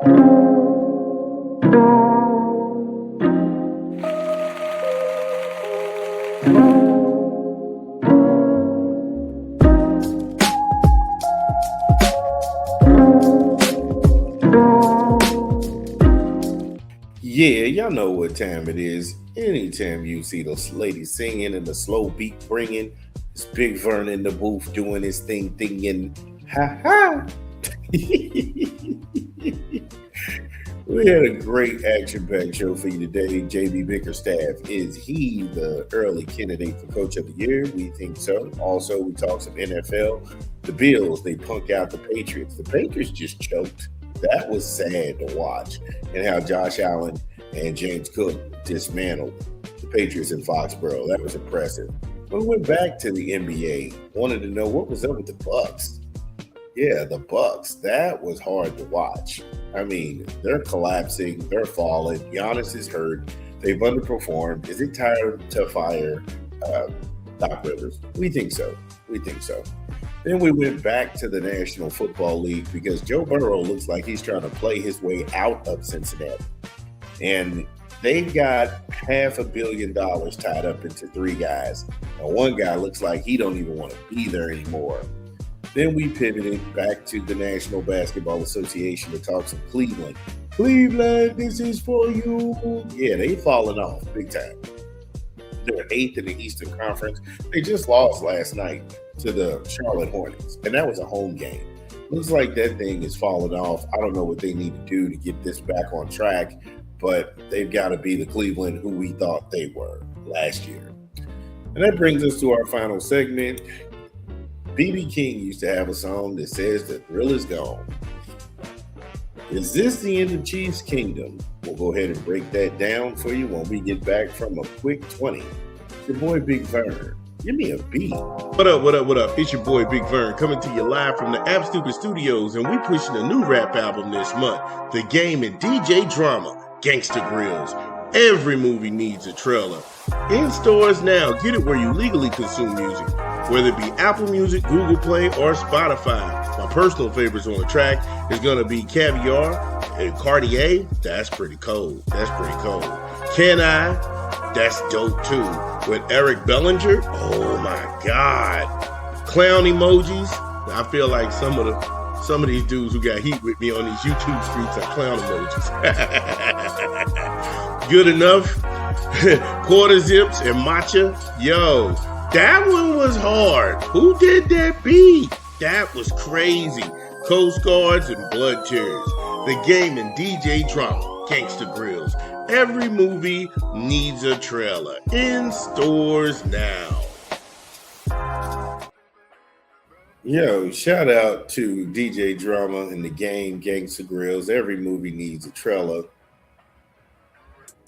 Yeah, y'all know what time it is. Anytime you see those ladies singing and the slow beat bringing, it's Big Vern in the booth doing his thing, thinking, ha ha. We had a great action-packed show for you today. JB Bickerstaff, is he the early candidate for Coach of the Year? We think so. Also, we talk some NFL. The Bills, they punk out the Patriots. The Patriots just choked. That was sad to watch. And how Josh Allen and James Cook dismantled the Patriots in Foxborough. That was impressive. We went back to the NBA. Wanted to know what was up with the Bucks. Yeah, the Bucks. That was hard to watch. I mean, they're collapsing. They're falling. Giannis is hurt. They've underperformed. Is it time to fire Doc Rivers? We think so. We think so. Then we went back to the National Football League because Joe Burrow looks like he's trying to play his way out of Cincinnati. And they've got $500 million tied up into three guys. And one guy looks like he don't even want to be there anymore. Then we pivoted back to the National Basketball Association to talk some Cleveland. Cleveland, this is for you. Yeah, they falling off big time. They're 8th in the Eastern Conference. They just lost last night to the Charlotte Hornets, and that was a home game. Looks like that thing is falling off. I don't know what they need to do to get this back on track, but they've got to be the Cleveland who we thought they were last year. And that brings us to our final segment. B.B. King used to have a song that says the thrill is gone. Is this the end of Chiefs Kingdom? We'll go ahead and break that down for you when we get back from a quick 20. It's your boy Big Vern. Give me a beat. What up, what up, what up? It's your boy Big Vern coming to you live from the App Stupid Studios, and we pushing a new rap album this month. The Game and DJ Drama, Gangsta Grills. Every movie needs a trailer. In stores now. Get it where you legally consume music, whether it be Apple Music, Google Play, or Spotify. My personal favorites on the track is going to be Caviar and Cartier. That's pretty cold. That's pretty cold. Can I? That's dope too. With Eric Bellinger. Oh my God. Clown emojis. I feel like some of these dudes who got heat with me on these YouTube streets are clown emojis. Good enough. Quarter zips and matcha. Yo, that one was hard. Who did that beat? That was crazy. Coast Guards and Blood Tears. The Game and DJ Drama, Gangsta Grills. Every movie needs a trailer. In stores now. Yo, shout out to DJ Drama and The Game, Gangsta Grills. Every movie needs a trailer.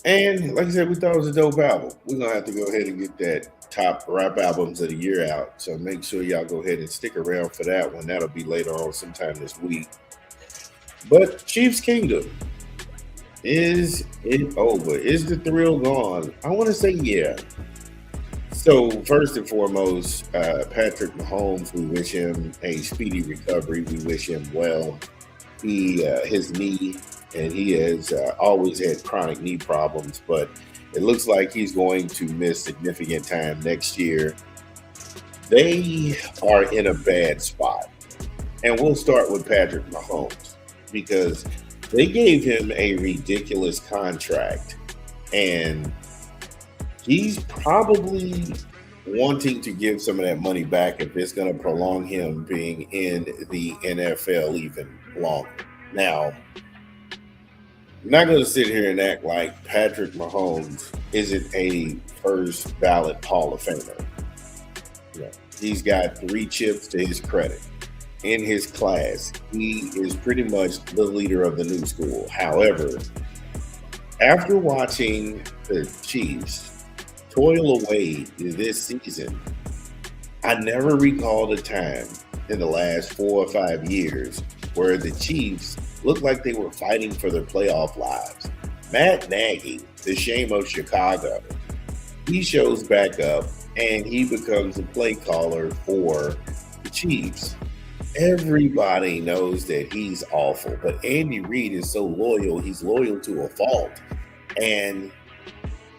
And like I said, we thought it was a dope album. We're going to have to go ahead and get that top rap albums of the year out. So make sure y'all go ahead and stick around for that one. That'll be later on sometime this week. But Chiefs Kingdom, is it over? Is the thrill gone? I want to say yeah. So first and foremost, Patrick Mahomes, we wish him a speedy recovery. We wish him well. His knee, and he has always had chronic knee problems, but it looks like he's going to miss significant time next year. They are in a bad spot. And we'll start with Patrick Mahomes because they gave him a ridiculous contract, and he's probably wanting to give some of that money back if it's going to prolong him being in the NFL even longer. Now, I'm not going to sit here and act like Patrick Mahomes isn't a first ballot Hall of Famer. Yeah, he's got 3 chips to his credit. In his class, he is pretty much the leader of the new school. However, after watching the Chiefs toil away this season, I never recalled a time in the last 4 or 5 years where the Chiefs looked like they were fighting for their playoff lives. Matt Nagy, the shame of Chicago, he shows back up and he becomes a play caller for the Chiefs. Everybody knows that he's awful, but Andy Reid is so loyal. He's loyal to a fault. And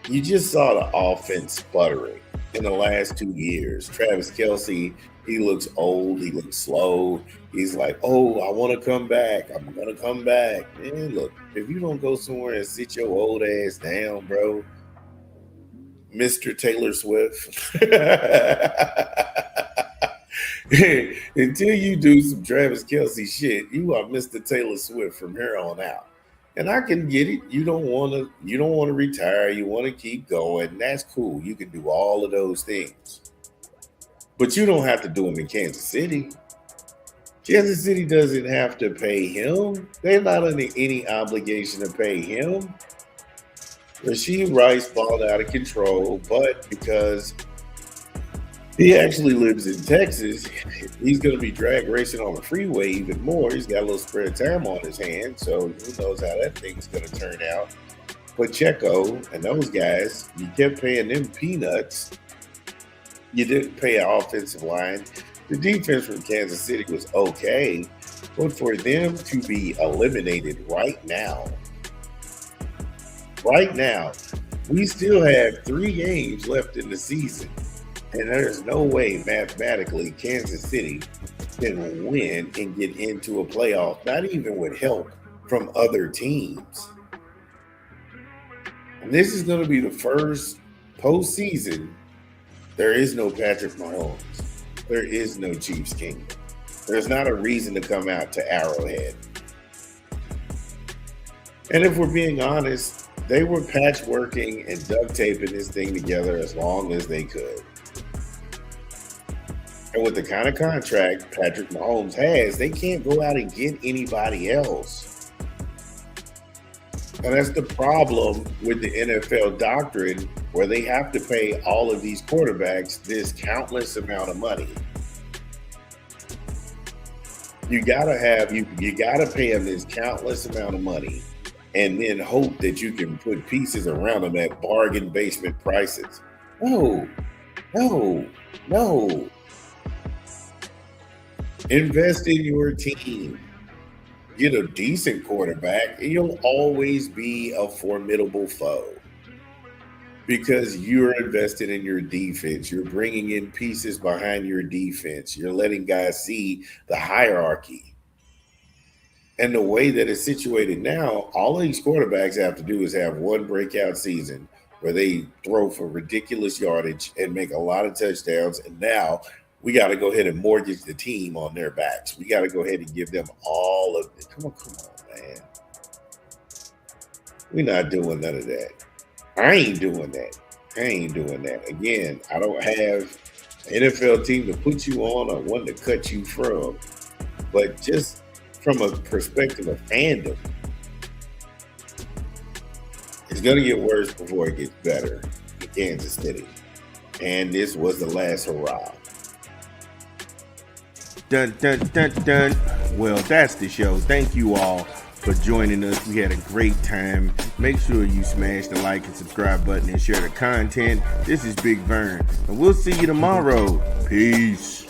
you just saw the offense sputtering in the last 2 years. Travis Kelce, he looks old. He looks slow. He's like, oh, I want to come back. I'm going to come back. Man, look, if you don't go somewhere and sit your old ass down, bro, Mr. Taylor Swift, until you do some Travis Kelce shit, you are Mr. Taylor Swift from here on out. And I can get it. You don't want to retire. You want to keep going. That's cool. You can do all of those things. But you don't have to do them in Kansas City. Kansas City doesn't have to pay him. They're not under any obligation to pay him. Rasheed Rice balled out of control, but because he actually lives in Texas, he's going to be drag racing on the freeway even more. He's got a little spare time on his hands, so who knows how that thing's going to turn out. But Checo and those guys, you kept paying them peanuts. You didn't pay an offensive line. The defense from Kansas City was okay, but for them to be eliminated right now, we still have 3 games left in the season. And there's no way mathematically Kansas City can win and get into a playoff, not even with help from other teams. And this is going to be the first postseason. There is no Patrick Mahomes. There is no Chiefs Kingdom. There's not a reason to come out to Arrowhead. And if we're being honest, they were patchworking and duct taping this thing together as long as they could. And with the kind of contract Patrick Mahomes has, they can't go out and get anybody else. And that's the problem with the NFL doctrine, where they have to pay all of these quarterbacks this countless amount of money. You gotta pay them this countless amount of money, and then hope that you can put pieces around them at bargain basement prices. No. Invest in your team. Get a decent quarterback, and you'll always be a formidable foe because you're invested in your defense. You're bringing in pieces behind your defense. You're letting guys see the hierarchy. And the way that it's situated now, all of these quarterbacks have to do is have one breakout season where they throw for ridiculous yardage and make a lot of touchdowns. And now we got to go ahead and mortgage the team on their backs. We got to go ahead and give them all of it. Come on, man. We're not doing none of that. I ain't doing that. Again, I don't have an NFL team to put you on or one to cut you from. But just from a perspective of fandom, it's going to get worse before it gets better in Kansas City. And this was the last hurrah. Dun, dun, dun, dun. Well, that's the show. Thank you all for joining us. We had a great time. Make sure you smash the like and subscribe button and share the content. This is Big Vern, and we'll see you tomorrow. Peace.